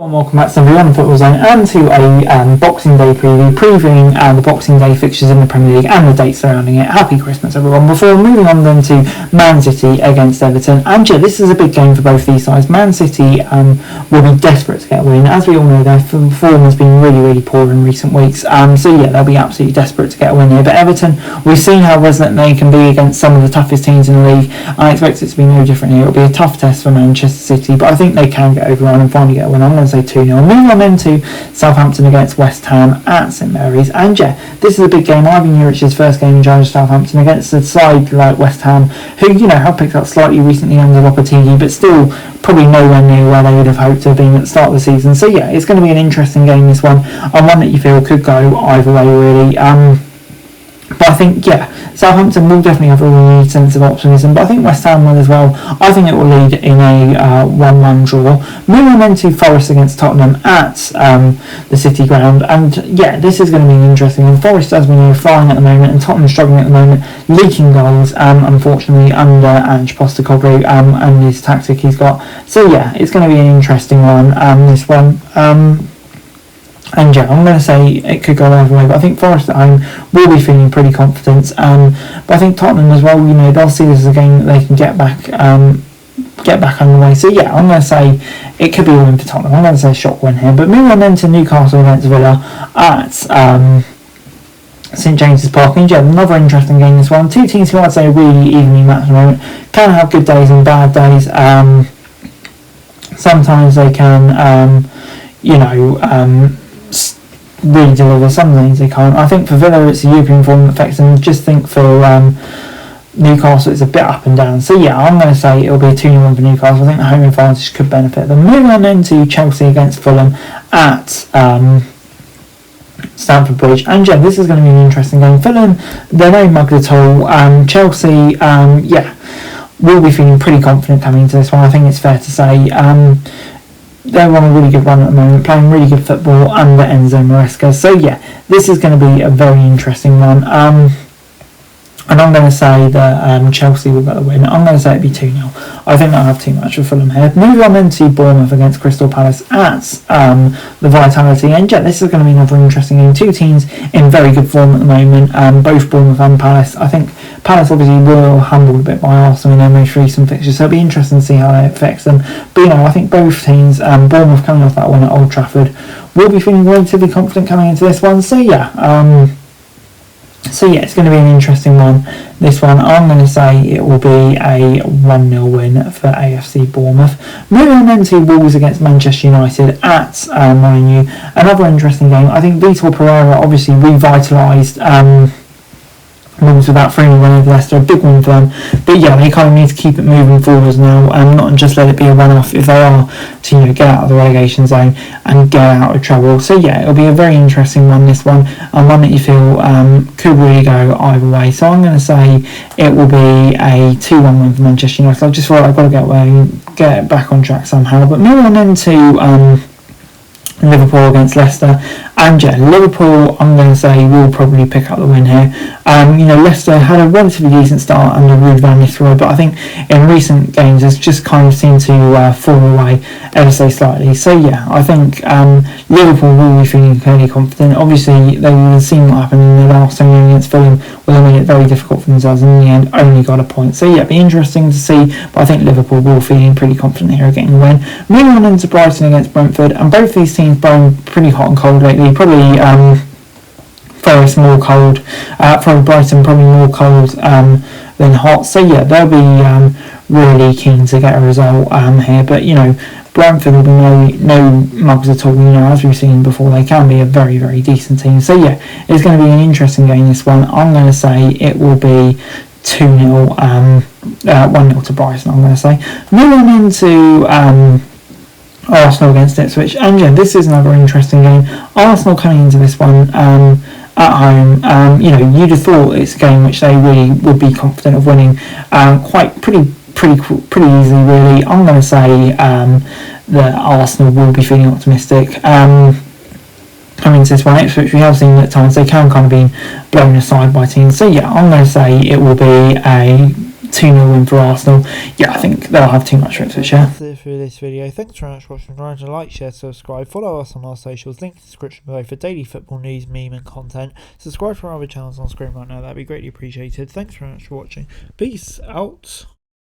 Welcome back to everyone, Football Zone, and to a Boxing Day preview, previewing the Boxing Day fixtures in the Premier League and the dates surrounding it. Happy Christmas, everyone. Before moving on then to Man City against Everton, and yeah, this is a big game for both these sides. Man City will be desperate to get a win. As we all know, their form has been really poor in recent weeks, so yeah, they'll be absolutely desperate to get a win here. But Everton, we've seen how resilient they can be against some of the toughest teams in the league. I expect it to be no different here. It'll be a tough test for Manchester City, but I think they can get over on and finally get a win. I'm going to say 2-0. Moving on into Southampton against West Ham at St Mary's, and yeah, this is a big game. Ivan Juric's first game in charge of Southampton against a side like West Ham, who have picked up slightly recently under Lopetegui, but still probably nowhere near where they would have hoped to have been at the start of the season. So yeah, it's going to be an interesting game, this one, and one that you feel could go either way really. But I think, yeah, Southampton will definitely have a renewed sense of optimism, but I think West Ham will as well. I think it will lead in a 1-1 draw. Moving on then to Forest against Tottenham at the City ground, and yeah, this is going to be an interesting one. Forest, as we know, flying at the moment, and Tottenham struggling at the moment, leaking goals, unfortunately, under Ange Postecoglou and his tactic he's got. So yeah, it's going to be an interesting one, this one. And yeah, I'm going to say it could go either way, but I think Forest at home will be feeling pretty confident. But I think Tottenham as well, they'll see this as a game that they can get back on the way. So yeah, I'm going to say it could be a win for Tottenham. I'm going to say a shock win here. But moving on then to Newcastle against Villa at St James's Park, and yeah, another interesting game this one. Two teams who I'd say are really evenly matched at the moment, can have good days and bad days. Sometimes they can, really deliver. Some things they can't. I think for Villa it's the European form that affects them. Just think for Newcastle it's a bit up and down. So yeah, I'm going to say it'll be a 2-1 for Newcastle. I think the home advantage could benefit them. Moving on then to Chelsea against Fulham at Stamford Bridge, and yeah, this is going to be an interesting game. Fulham, they're no mugged at all. Chelsea, will be feeling pretty confident coming into this one. I think it's fair to say. They're on a really good run at the moment, playing really good football under Enzo Maresca. So yeah, this is going to be a very interesting one. And I'm going to say that Chelsea will get the win. I'm going to say it'd be 2-0. I think they'll have too much for Fulham here. Moving on then to Bournemouth against Crystal Palace at the Vitality. And yeah, this is going to be another interesting game. Two teams in very good form at the moment, both Bournemouth and Palace. I think Palace obviously were humbled a bit by Arsenal in their most recent fixtures, so it'll be interesting to see how that affects them. But I think both teams, Bournemouth coming off that one at Old Trafford, will be feeling relatively confident coming into this one. So yeah, it's going to be an interesting one, this one. I'm going to say it will be a 1-0 win for AFC Bournemouth. Moving on then to Wolves against Manchester United at Molineux. Another interesting game. I think Vitor Pereira obviously revitalised Wolves with that 3-0 win over Leicester, a big win for them. But yeah, they kind of need to keep it moving forwards now and not just let it be a one-off if they are to get out of the relegation zone and get out of trouble. So yeah, it'll be a very interesting one, this one, and one that you feel could really go either way. So I'm going to say it will be a 2-1 win for Manchester United. I just thought I've got to get back on track somehow. But moving on into Liverpool against Leicester, and yeah, Liverpool, I'm going to say, will probably pick up the win here. Leicester had a relatively decent start under Ruud van Nistelrooy, but I think in recent games it's just kind of seemed to fall away ever so slightly. So yeah, I think Liverpool will be feeling fairly confident. Obviously, they will have seen what happened in the last game against Fulham, where they made it very difficult for themselves, and in the end only got a point. So yeah, it'll be interesting to see, but I think Liverpool will feeling pretty confident here of getting a win. Moving on into Brighton against Brentford, and both these teams blowing pretty hot and cold lately. Probably Forest more cold, probably Brighton probably more cold than hot. So yeah, they'll be really keen to get a result here. But Brentford will be no mugs at all. As we've seen before, they can be a very, very decent team. So yeah, it's going to be an interesting game, this one. I'm going to say it will be 2-0, 1-0 to Brighton, I'm going to say. Moving on into Arsenal against Ipswich, and yeah, this is another interesting game. Arsenal coming into this one at home, you'd have thought it's a game which they really would be confident of winning, pretty easily, really. I'm going to say that Arsenal will be feeling optimistic coming into this one. Ipswich, we have seen at times they can kind of be blown aside by teams. So yeah, I'm going to say it will be a 2-0 win for Arsenal. Yeah, I think they'll have too much for Ipswich. That's it for this video. Thanks very much for watching. Remember to like, share, subscribe, follow us on our socials, link in the description below for daily football news, meme and content. Subscribe to our other channels on screen right now, that'd be greatly appreciated. Thanks very much for watching. Peace out.